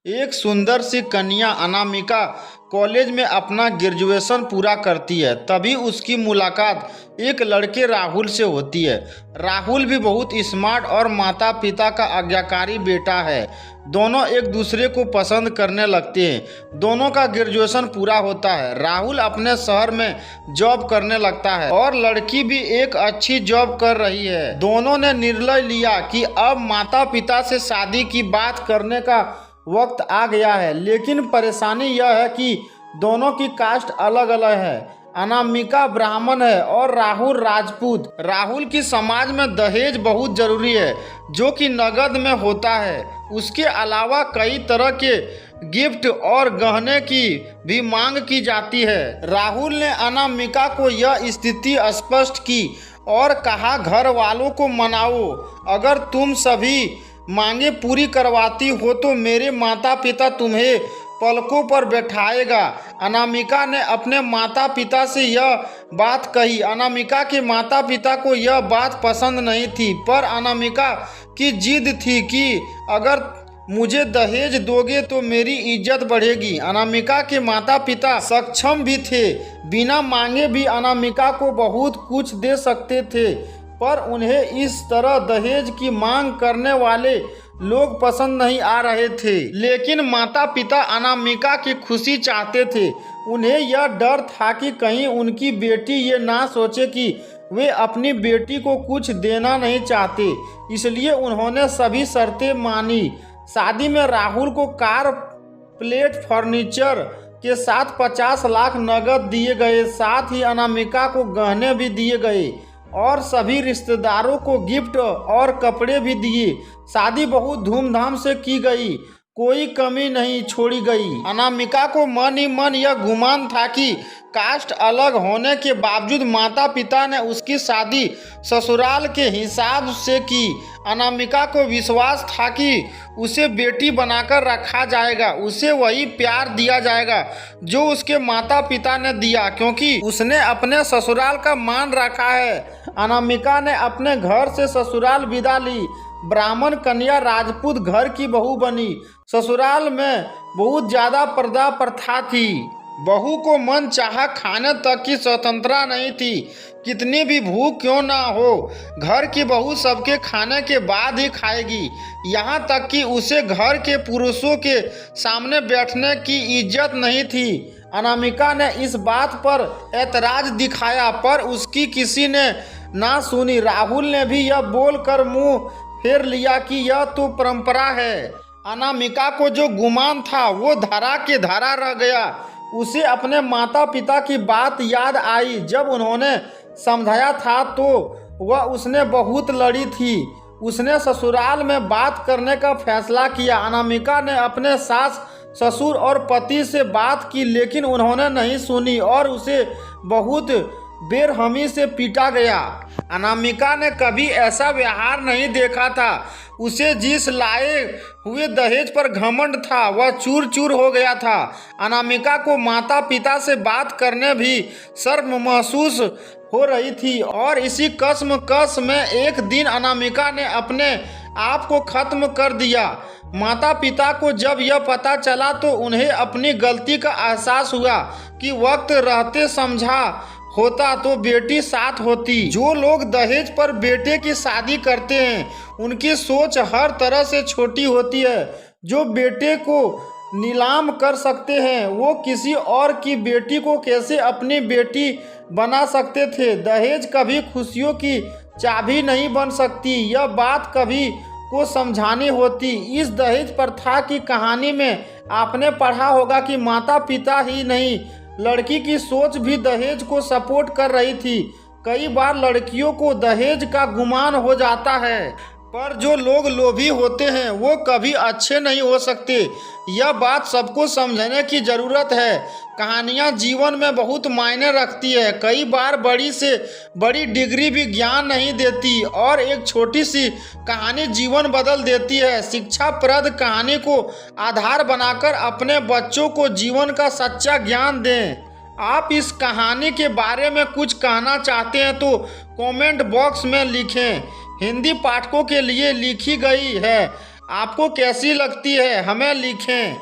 एक सुंदर सी कन्या अनामिका कॉलेज में अपना ग्रेजुएशन पूरा करती है। तभी उसकी मुलाकात एक लड़के राहुल से होती है। राहुल भी बहुत स्मार्ट और माता पिता का आज्ञाकारी बेटा है। दोनों एक दूसरे को पसंद करने लगते हैं। दोनों का ग्रेजुएशन पूरा होता है। राहुल अपने शहर में जॉब करने लगता है और लड़की भी एक अच्छी जॉब कर रही है। दोनों ने निर्णय लिया कि अब माता पिता से शादी की बात करने का वक्त आ गया है। लेकिन परेशानी यह है कि दोनों की कास्ट अलग अलग है। अनामिका ब्राह्मण है और राहुल राजपूत। राहुल की समाज में दहेज बहुत जरूरी है, जो कि नगद में होता है। उसके अलावा कई तरह के गिफ्ट और गहने की भी मांग की जाती है। राहुल ने अनामिका को यह स्थिति स्पष्ट की और कहा, घर वालों को मनाओ। अगर तुम सभी मांगे पूरी करवाती हो तो मेरे माता पिता तुम्हें पलकों पर बैठाएगा। अनामिका ने अपने माता पिता से यह बात कही। अनामिका के माता पिता को यह बात पसंद नहीं थी, पर अनामिका की जिद थी कि अगर मुझे दहेज दोगे तो मेरी इज्जत बढ़ेगी। अनामिका के माता पिता सक्षम भी थे, बिना मांगे भी अनामिका को बहुत कुछ दे सकते थे, पर उन्हें इस तरह दहेज की मांग करने वाले लोग पसंद नहीं आ रहे थे। लेकिन माता पिता अनामिका की खुशी चाहते थे। उन्हें यह डर था कि कहीं उनकी बेटी ये ना सोचे कि वे अपनी बेटी को कुछ देना नहीं चाहते, इसलिए उन्होंने सभी शर्तें मानी। शादी में राहुल को कार, प्लेट, फर्नीचर के साथ 50 लाख नगद दिए गए। साथ ही अनामिका को गहने भी दिए गए और सभी रिश्तेदारों को गिफ्ट और कपड़े भी दिए। शादी बहुत धूमधाम से की गई, कोई कमी नहीं छोड़ी गई। अनामिका को मन ही मन यह गुमान था कि कास्ट अलग होने के बावजूद माता पिता ने उसकी शादी ससुराल के हिसाब से की। अनामिका को विश्वास था कि उसे बेटी बनाकर रखा जाएगा, उसे वही प्यार दिया जाएगा जो उसके माता पिता ने दिया, क्योंकि उसने अपने ससुराल का मान रखा है। अनामिका ने अपने घर से ससुराल विदा ली। ब्राह्मण कन्या राजपूत घर की बहू बनी। ससुराल में बहुत ज़्यादा पर्दा प्रथा थी। बहू को मन चाहा खाने तक की स्वतंत्रता नहीं थी, कितनी भी भूख क्यों ना हो। घर की बहू सबके खाने के बाद ही खाएगी। यहाँ तक कि उसे घर के पुरुषों के सामने बैठने की इज्जत नहीं थी। अनामिका ने इस बात पर ऐतराज दिखाया, पर उसकी किसी ने ना सुनी। राहुल ने भी यह बोलकर मुंह फेर लिया कि यह तो परंपरा है। अनामिका को जो गुमान था वो धरा के धरा रह गया। उसे अपने माता पिता की बात याद आई। जब उन्होंने समझाया था तो वह उसने बहुत लड़ी थी। उसने ससुराल में बात करने का फैसला किया। अनामिका ने अपने सास, ससुर और पति से बात की, लेकिन उन्होंने नहीं सुनी और उसे बहुत बेरहमी से पीटा गया। अनामिका ने कभी ऐसा व्यवहार नहीं देखा था। उसे जिस लाए हुए दहेज पर घमंड था वह चूर चूर हो गया था। अनामिका को माता पिता से बात करने भी शर्म महसूस हो रही थी और इसी कश्मकश में एक दिन अनामिका ने अपने आप को खत्म कर दिया। माता पिता को जब यह पता चला तो उन्हें अपनी गलती का एहसास हुआ कि वक्त रहते समझा होता तो बेटी साथ होती। जो लोग दहेज पर बेटे की शादी करते हैं उनकी सोच हर तरह से छोटी होती है। जो बेटे को नीलाम कर सकते हैं वो किसी और की बेटी को कैसे अपनी बेटी बना सकते थे। दहेज कभी खुशियों की चाबी नहीं बन सकती, यह बात कभी को समझानी होती। इस दहेज प्रथा की कहानी में आपने पढ़ा होगा कि माता पिता ही नहीं, लड़की की सोच भी दहेज को सपोर्ट कर रही थी। कई बार लड़कियों को दहेज का गुमान हो जाता है, पर जो लोग लोभी होते हैं वो कभी अच्छे नहीं हो सकते। यह बात सबको समझने की ज़रूरत है। कहानियाँ जीवन में बहुत मायने रखती है। कई बार बड़ी से बड़ी डिग्री भी ज्ञान नहीं देती और एक छोटी सी कहानी जीवन बदल देती है। शिक्षाप्रद कहानी को आधार बनाकर अपने बच्चों को जीवन का सच्चा ज्ञान दें। आप इस कहानी के बारे में कुछ कहना चाहते हैं तो कमेंट बॉक्स में लिखें। हिंदी पाठकों के लिए लिखी गई है। आपको कैसी लगती है हमें लिखें।